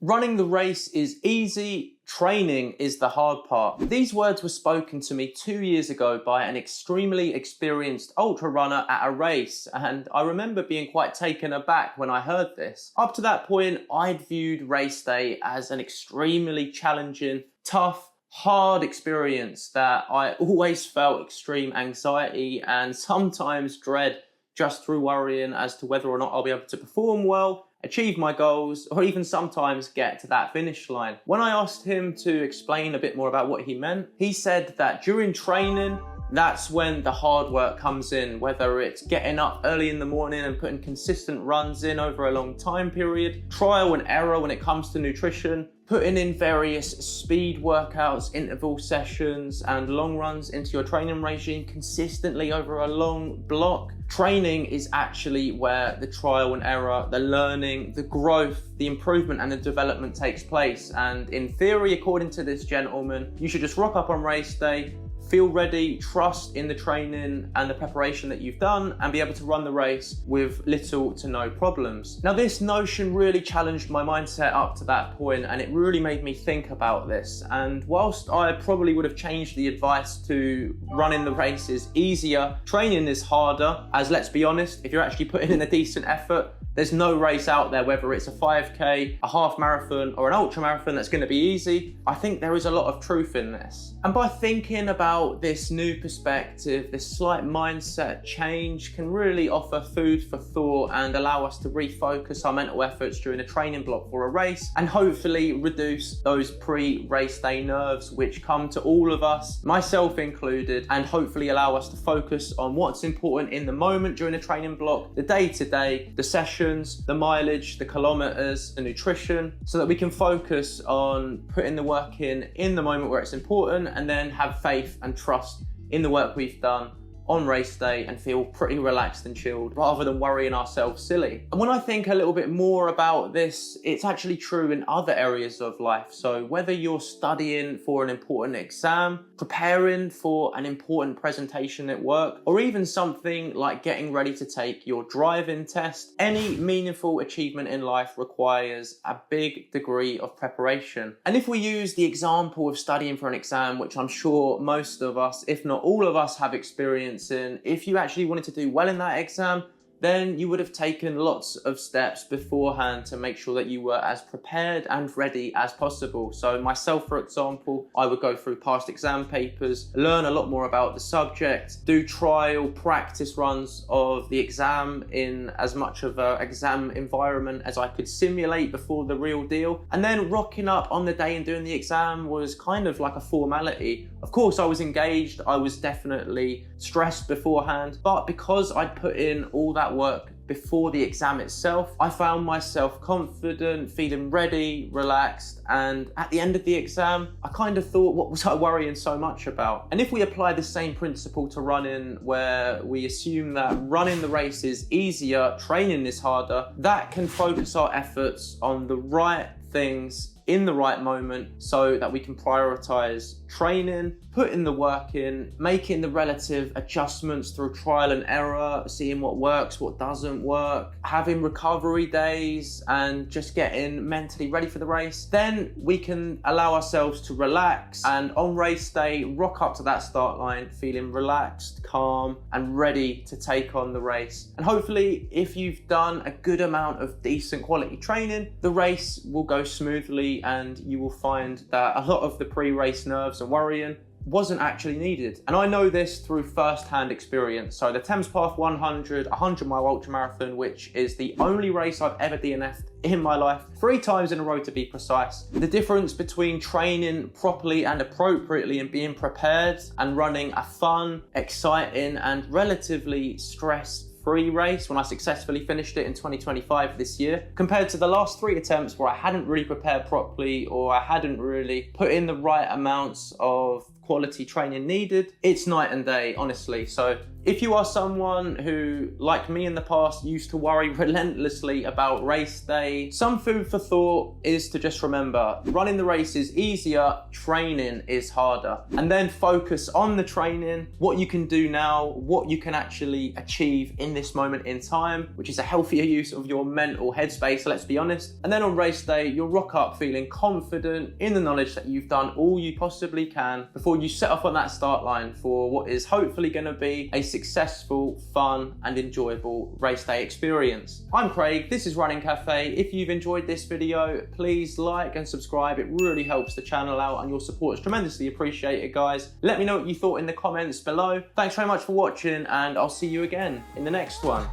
Running the race is easy, training is the hard part. These words were spoken to me 2 years ago by an extremely experienced ultra runner at a race, and I remember being quite taken aback when I heard this. Up to that point, I'd viewed race day as an extremely challenging, tough, hard experience that I always felt extreme anxiety and sometimes dread just through worrying as to whether or not I'll be able to perform well, achieve my goals, or even sometimes get to that finish line. When I asked him to explain a bit more about what he meant, he said that during training, that's when the hard work comes in, whether it's getting up early in the morning and putting consistent runs in over a long time period, trial and error when it comes to nutrition, putting in various speed workouts, interval sessions, and long runs into your training regime consistently over a long block. Training is actually where the trial and error, the learning, the growth, the improvement, and the development takes place. And in theory, according to this gentleman, you should just rock up on race day, feel ready, trust in the training and the preparation that you've done, and be able to run the race with little to no problems. Now, this notion really challenged my mindset up to that point, and it really made me think about this. And whilst I probably would have changed the advice to running the race is easier, training is harder, as let's be honest, if you're actually putting in a decent effort, there's no race out there, whether it's a 5K, a half marathon, or an ultra marathon, that's going to be easy. I think there is a lot of truth in this. And by thinking about this new perspective, this slight mindset change can really offer food for thought and allow us to refocus our mental efforts during a training block for a race, and hopefully reduce those pre-race day nerves which come to all of us, myself included, and hopefully allow us to focus on what's important in the moment during a training block, the day-to-day, the session, the mileage, the kilometers, the nutrition, so that we can focus on putting the work in the moment where it's important, and then have faith and trust in the work we've done on race day and feel pretty relaxed and chilled rather than worrying ourselves silly. And when I think a little bit more about this, it's actually true in other areas of life. So whether you're studying for an important exam, preparing for an important presentation at work, or even something like getting ready to take your driving test, any meaningful achievement in life requires a big degree of preparation. And if we use the example of studying for an exam, which I'm sure most of us, if not all of us, have experienced, and if you actually wanted to do well in that exam, then you would have taken lots of steps beforehand to make sure that you were as prepared and ready as possible. So myself, for example, I would go through past exam papers, learn a lot more about the subject, do trial practice runs of the exam in as much of an exam environment as I could simulate before the real deal. And then rocking up on the day and doing the exam was kind of like a formality. Of course, I was engaged, I was definitely stressed beforehand, but because I'd put in all that work before the exam itself, I found myself confident, feeling ready, relaxed, and at the end of the exam, I kind of thought, what was I worrying so much about? And if we apply the same principle to running, where we assume that running the race is easier, training is harder, that can focus our efforts on the right things in the right moment, so that we can prioritize training, putting the work in, making the relative adjustments through trial and error, seeing what works, what doesn't work, having recovery days, and just getting mentally ready for the race. Then we can allow ourselves to relax, and on race day, rock up to that start line feeling relaxed, calm, and ready to take on the race. And hopefully, if you've done a good amount of decent quality training, the race will go smoothly, and you will find that a lot of the pre-race nerves and worrying wasn't actually needed. And I know this through first-hand experience. So the Thames Path 100, 100-mile ultramarathon, which is the only race I've ever DNF'd in my life, 3 times in a row to be precise. The difference between training properly and appropriately and being prepared and running a fun, exciting, and relatively stress-free race when I successfully finished it in 2025 this year, compared to the last 3 attempts where I hadn't really prepared properly, or I hadn't really put in the right amounts of quality training needed, it's night and day, honestly. So If you are someone who, like me in the past, used to worry relentlessly about race day, some food for thought is to just remember, running the race is easier, training is harder. And then focus on the training, what you can do now, what you can actually achieve in this moment in time, which is a healthier use of your mental headspace, let's be honest. And then on race day, you'll rock up feeling confident in the knowledge that you've done all you possibly can before you set off on that start line for what is hopefully going to be a successful, fun and enjoyable race day experience. I'm Craig, this is Running Cafe. If you've enjoyed this video, please like and subscribe. It really helps the channel out and your support is tremendously appreciated, guys. Let me know what you thought in the comments below. Thanks very much for watching and I'll see you again in the next one.